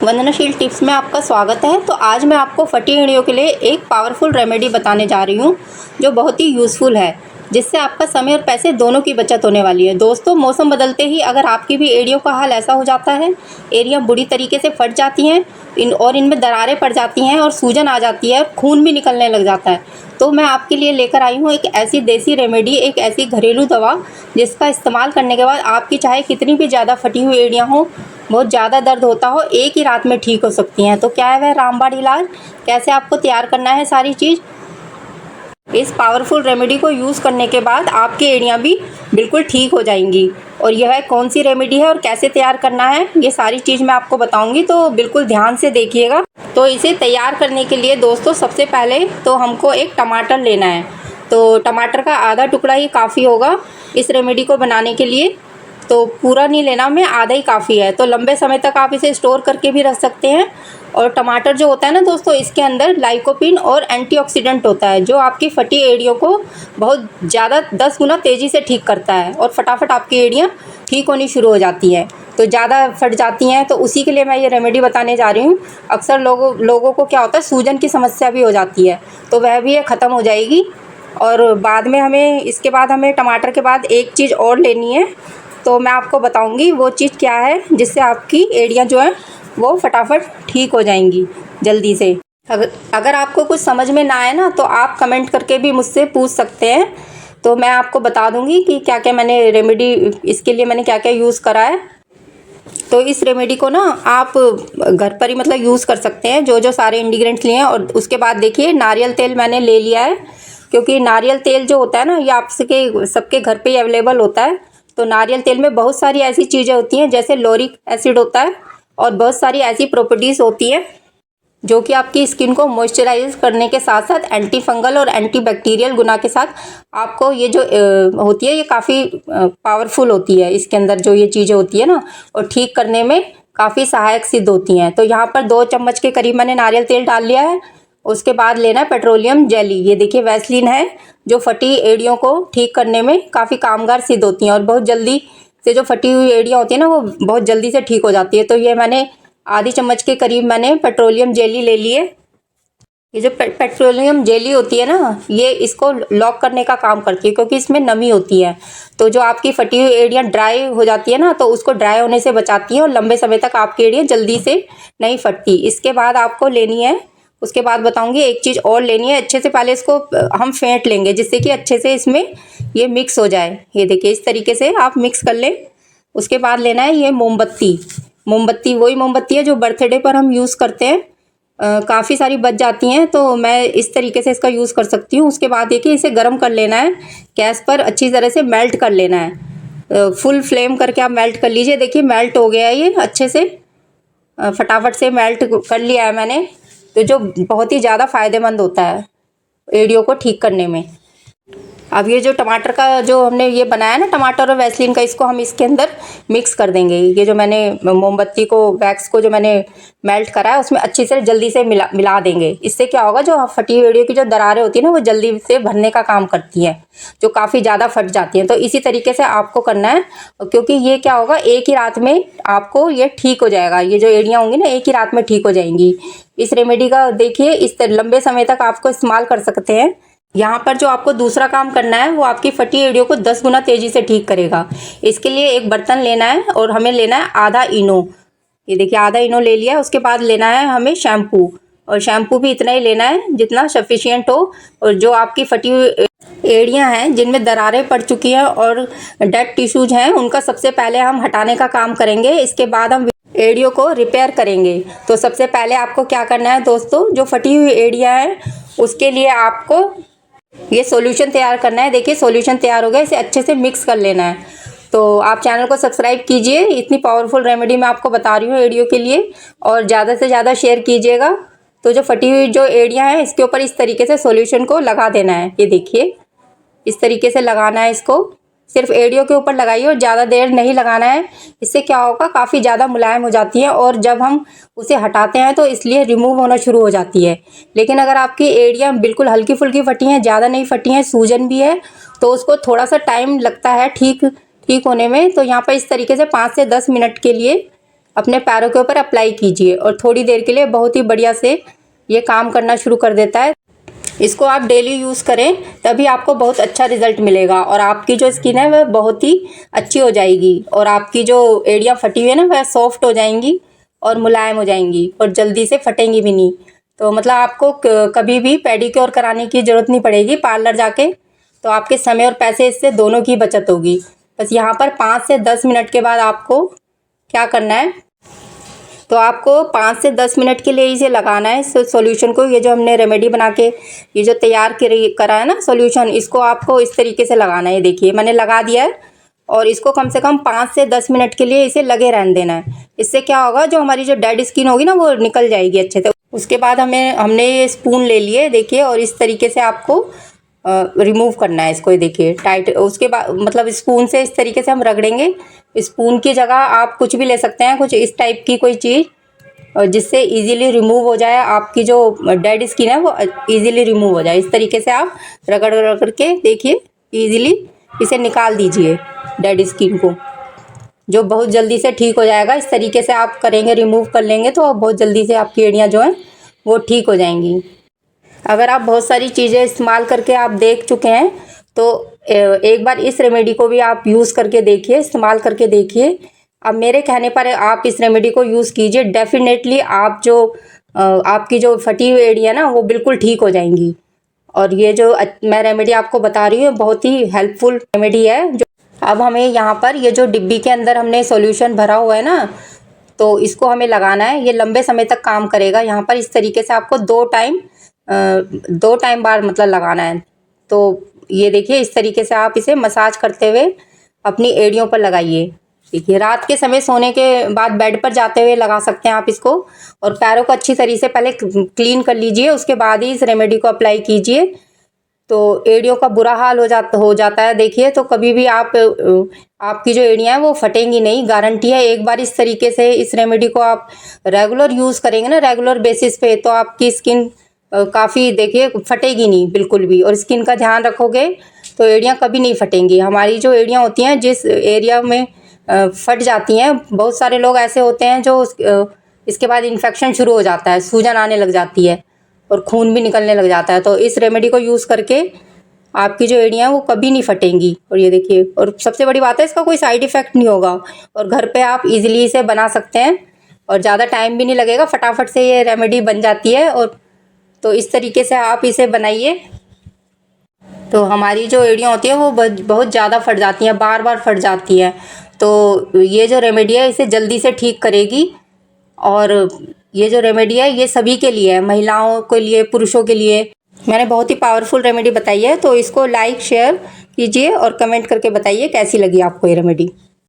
वंदनाशील tips में आपका स्वागत है। तो आज मैं आपको फटी एड़ियों के लिए एक पावरफुल रेमेडी बताने जा रही हूँ जो बहुत ही यूज़फुल है, जिससे आपका समय और पैसे दोनों की बचत होने वाली है। दोस्तों, मौसम बदलते ही अगर आपकी भी एड़ियों का हाल ऐसा हो जाता है, एड़ियाँ बुरी तरीके से फट जाती हैं इनमें दरारें पड़ जाती हैं और सूजन आ जाती है और खून भी निकलने लग जाता है, तो मैं आपके लिए लेकर आई हूँ एक ऐसी देसी रेमेडी, एक ऐसी घरेलू दवा जिसका इस्तेमाल करने के बाद आपकी चाहे कितनी भी ज़्यादा फटी हुई एड़ियाँ हों, बहुत ज़्यादा दर्द होता हो, एक ही रात में ठीक हो सकती हैं। तो क्या है वह रामबाण इलाज, कैसे आपको तैयार करना है सारी चीज़। इस पावरफुल रेमेडी को यूज़ करने के बाद आपकी एड़ियाँ भी बिल्कुल ठीक हो जाएंगी। और यह कौन सी रेमेडी है और कैसे तैयार करना है, ये सारी चीज़ मैं आपको बताऊंगी, तो बिल्कुल ध्यान से देखिएगा। तो इसे तैयार करने के लिए दोस्तों सबसे पहले तो हमको एक टमाटर लेना है। तो टमाटर का आधा टुकड़ा ही काफ़ी होगा इस रेमेडी को बनाने के लिए, तो पूरा नहीं लेना, हमें आधा ही काफ़ी है। तो लंबे समय तक आप इसे स्टोर करके भी रख सकते हैं। और टमाटर जो होता है ना दोस्तों, इसके अंदर लाइकोपिन और एंटीऑक्सीडेंट होता है जो आपकी फटी एड़ियों को बहुत ज़्यादा 10 गुना तेज़ी से ठीक करता है और फटाफट आपकी एड़ियाँ ठीक होनी शुरू हो जाती हैं। तो ज़्यादा फट जाती हैं, तो उसी के लिए मैं ये रेमेडी बताने जा रही हूँ। अक्सर लोगों को क्या होता है, सूजन की समस्या भी हो जाती है, तो वह भी ख़त्म हो जाएगी। और बाद में इसके बाद हमें टमाटर के बाद एक चीज़ और लेनी है, तो मैं आपको बताऊंगी वो चीज़ क्या है, जिससे आपकी एड़ियाँ जो हैं वो फटाफट ठीक हो जाएंगी जल्दी से। अगर आपको कुछ समझ में ना आए ना, तो आप कमेंट करके भी मुझसे पूछ सकते हैं, तो मैं आपको बता दूंगी कि क्या क्या मैंने रेमेडी इसके लिए मैंने क्या क्या यूज़ करा है। तो इस रेमेडी को ना आप घर पर ही मतलब यूज़ कर सकते हैं, जो जो सारे इंग्रेडिएंट्स लिए हैं। और उसके बाद देखिए, नारियल तेल मैंने ले लिया है, क्योंकि नारियल तेल जो होता है ना, ये आपके सबके घर पे ही अवेलेबल होता है। तो नारियल तेल में बहुत सारी ऐसी चीज़ें होती हैं, जैसे लॉरिक एसिड होता है और बहुत सारी ऐसी प्रॉपर्टीज़ होती हैं जो कि आपकी स्किन को मॉइस्चराइज करने के साथ साथ एंटी फंगल और एंटी बैक्टीरियल गुना के साथ आपको ये जो होती है, ये काफ़ी पावरफुल होती है। इसके अंदर जो ये चीज़ें होती है ना, और ठीक करने में काफ़ी सहायक सिद्ध होती हैं। तो यहाँ पर 2 चम्मच के करीब मैंने नारियल तेल डाल लिया है। उसके बाद लेना है पेट्रोलियम जेली। ये देखिए वैसलीन है, जो फटी एड़ियों को ठीक करने में काफ़ी कामगार सिद्ध होती हैं और बहुत जल्दी से जो फटी हुई एड़ियाँ होती हैं ना, वो बहुत जल्दी से ठीक हो जाती है। तो ये मैंने आधी चम्मच के करीब मैंने पेट्रोलियम जेली ले ली है। ये जो पेट्रोलियम जेली होती है ना, ये इसको लॉक करने का काम करती है, क्योंकि इसमें नमी होती है। तो जो आपकी फटी हुई एड़ियाँ ड्राई हो जाती है ना, तो उसको ड्राई होने से बचाती है और लंबे समय तक आपकी एड़ियाँ जल्दी से नहीं फटती। इसके बाद आपको लेनी है, उसके बाद बताऊंगी, एक चीज़ और लेनी है। अच्छे से पहले इसको हम फेंट लेंगे, जिससे कि अच्छे से इसमें ये मिक्स हो जाए। ये देखिए इस तरीके से आप मिक्स कर लें। उसके बाद लेना है ये मोमबत्ती वही मोमबत्ती है जो बर्थडे पर हम यूज़ करते हैं। काफ़ी सारी बच जाती हैं, तो मैं इस तरीके से इसका यूज़ कर सकती हूँ। उसके बाद देखिए इसे गर्म कर लेना है, गैस पर अच्छी तरह से मेल्ट कर लेना है। फुल फ्लेम करके आप मेल्ट कर लीजिए। देखिए मेल्ट हो गया है ये अच्छे से, फटाफट से मेल्ट कर लिया है मैंने। तो जो बहुत ही ज़्यादा फ़ायदेमंद होता है एड़ियों को ठीक करने में। अब ये जो टमाटर का जो हमने ये बनाया ना, टमाटर और वैसलीन का, इसको हम इसके अंदर मिक्स कर देंगे। ये जो मैंने मोमबत्ती को, वैक्स को जो मैंने मेल्ट करा है, उसमें अच्छी से जल्दी से मिला देंगे। इससे क्या होगा, जो फटी एड़ियों की जो दरारें होती है ना, वो जल्दी से भरने का काम करती हैं, जो काफ़ी ज़्यादा फट जाती हैं। तो इसी तरीके से आपको करना है, क्योंकि ये क्या होगा, एक ही रात में आपको ये ठीक हो जाएगा। ये जो एड़ियाँ होंगी ना, एक ही रात में ठीक हो जाएंगी। इस रेमेडी का देखिए इस लंबे समय तक आपको इस्तेमाल कर सकते हैं। यहाँ पर जो आपको दूसरा काम करना है, वो आपकी फटी एड़ियों को 10 गुना तेज़ी से ठीक करेगा। इसके लिए एक बर्तन लेना है और हमें लेना है आधा इनो। ये देखिए आधा इनो ले लिया है। उसके बाद लेना है हमें शैम्पू, और शैम्पू भी इतना ही लेना है जितना सफिशियंट हो। और जो आपकी फटी हुई एड़ियाँ हैं जिनमें दरारें पड़ चुकी हैं और डेड टिश्यूज हैं, उनका सबसे पहले हम हटाने का काम करेंगे। इसके बाद हम एड़ियों को रिपेयर करेंगे। तो सबसे पहले आपको क्या करना है दोस्तों, जो फटी हुई एड़ियाँ हैं उसके लिए आपको ये सॉल्यूशन तैयार करना है। देखिए सॉल्यूशन तैयार हो गया, इसे अच्छे से मिक्स कर लेना है। तो आप चैनल को सब्सक्राइब कीजिए, इतनी पावरफुल रेमेडी मैं आपको बता रही हूँ एड़ियों के लिए, और ज़्यादा से ज़्यादा शेयर कीजिएगा। तो जो फटी हुई जो एड़ियाँ हैं, इसके ऊपर इस तरीके से सॉल्यूशन को लगा देना है। ये देखिए इस तरीके से लगाना है, इसको सिर्फ एड़ियों के ऊपर लगाइए और ज़्यादा देर नहीं लगाना है। इससे क्या होगा, काफ़ी ज़्यादा मुलायम हो जाती है और जब हम उसे हटाते हैं तो इसलिए रिमूव होना शुरू हो जाती है। लेकिन अगर आपकी एड़ियाँ बिल्कुल हल्की फुल्की फटी हैं, ज़्यादा नहीं फटी हैं, सूजन भी है, तो उसको थोड़ा सा टाइम लगता है ठीक होने में। तो यहाँ पर इस तरीके से 5 से 10 मिनट के लिए अपने पैरों के ऊपर अप्लाई कीजिए और थोड़ी देर के लिए बहुत ही बढ़िया से ये काम करना शुरू कर देता है। इसको आप डेली यूज़ करें तभी आपको बहुत अच्छा रिजल्ट मिलेगा और आपकी जो स्किन है वह बहुत ही अच्छी हो जाएगी और आपकी जो एड़ियाँ फटी हुई है ना वह सॉफ्ट हो जाएंगी और मुलायम हो जाएंगी और जल्दी से फटेंगी भी नहीं। तो मतलब आपको कभी भी पेडिक्योर कराने की ज़रूरत नहीं पड़ेगी पार्लर जाके। तो आपके समय और पैसे इससे दोनों की बचत होगी। बस यहाँ पर 5 से 10 मिनट के बाद आपको क्या करना है, तो आपको 5 से 10 मिनट के लिए इसे लगाना है सॉल्यूशन को। ये जो हमने रेमेडी बना के ये जो तैयार करा है ना सॉल्यूशन, इसको आपको इस तरीके से लगाना है। ये देखिए मैंने लगा दिया है और इसको कम से कम 5 से 10 मिनट के लिए इसे लगे रहने देना है। इससे क्या होगा, जो हमारी जो डेड स्किन होगी ना वो निकल जाएगी अच्छे से। उसके बाद हमने ये स्पून ले लिए देखिए और इस तरीके से आपको रिमूव करना है इसको। ये देखिए टाइट, उसके बाद मतलब स्पून से इस तरीके से हम रगड़ेंगे। स्पून की जगह आप कुछ भी ले सकते हैं, कुछ इस टाइप की कोई चीज़ जिससे इजीली रिमूव हो जाए, आपकी जो डेड स्किन है वो इजीली रिमूव हो जाए। इस तरीके से आप रगड़ रगड़ के देखिए इजीली इसे निकाल दीजिए डेड स्किन को, जो बहुत जल्दी से ठीक हो जाएगा। इस तरीके से आप करेंगे, रिमूव कर लेंगे तो बहुत जल्दी से आपकी एड़ियाँ जो हैं वो ठीक हो जाएंगी। अगर आप बहुत सारी चीज़ें इस्तेमाल करके आप देख चुके हैं तो एक बार इस रेमेडी को भी आप यूज़ करके देखिए, इस्तेमाल करके देखिए। अब मेरे कहने पर आप इस रेमेडी को यूज़ कीजिए, डेफिनेटली आप जो आपकी जो फटी हुई एड़ियाँ ना वो बिल्कुल ठीक हो जाएंगी। और ये जो मैं रेमेडी आपको बता रही हूँ बहुत ही हेल्पफुल रेमेडी है। जो अब हमें यहाँ पर ये जो डिब्बी के अंदर हमने सॉल्यूशन भरा हुआ है ना, तो इसको हमें लगाना है। ये लंबे समय तक काम करेगा। यहाँ पर इस तरीके से आपको 2 टाइम बार मतलब लगाना है। तो ये देखिए इस तरीके से आप इसे मसाज करते हुए अपनी एड़ियों पर लगाइए। देखिए रात के समय सोने के बाद बेड पर जाते हुए लगा सकते हैं आप इसको। और पैरों को अच्छी तरीके से पहले क्लीन कर लीजिए, उसके बाद ही इस रेमेडी को अप्लाई कीजिए। तो एड़ियों का बुरा हाल हो जाता है देखिए। तो कभी भी आपकी जो एड़ियाँ हैं वो फटेंगी नहीं, गारंटी है। एक बार इस तरीके से इस रेमेडी को आप रेगुलर यूज़ करेंगे ना, रेगुलर बेसिस पे, तो आपकी स्किन काफ़ी देखिए फटेगी नहीं बिल्कुल भी। और स्किन का ध्यान रखोगे तो एड़ियाँ कभी नहीं फटेंगी। हमारी जो एड़ियाँ होती हैं जिस एरिया में फट जाती हैं, बहुत सारे लोग ऐसे होते हैं जो इसके बाद इन्फेक्शन शुरू हो जाता है, सूजन आने लग जाती है और खून भी निकलने लग जाता है। तो इस रेमेडी को यूज़ करके आपकी जो एड़ियाँ हैं वो कभी नहीं फटेंगी। और ये देखिए, और सबसे बड़ी बात है इसका कोई साइड इफ़ेक्ट नहीं होगा और घर पे आप इजीली इसे बना सकते हैं और ज़्यादा टाइम भी नहीं लगेगा, फटाफट से ये रेमेडी बन जाती है। और तो इस तरीके से आप इसे बनाइए। तो हमारी जो एड़ियाँ होती हैं वो बहुत ज़्यादा फट जाती हैं, बार बार फट जाती हैं। तो ये जो रेमेडी है इसे जल्दी से ठीक करेगी। और ये जो रेमेडी है ये सभी के लिए है, महिलाओं के लिए, पुरुषों के लिए। मैंने बहुत ही पावरफुल रेमेडी बताई है। तो इसको लाइक शेयर कीजिए और कमेंट करके बताइए कैसी लगी आपको ये रेमेडी।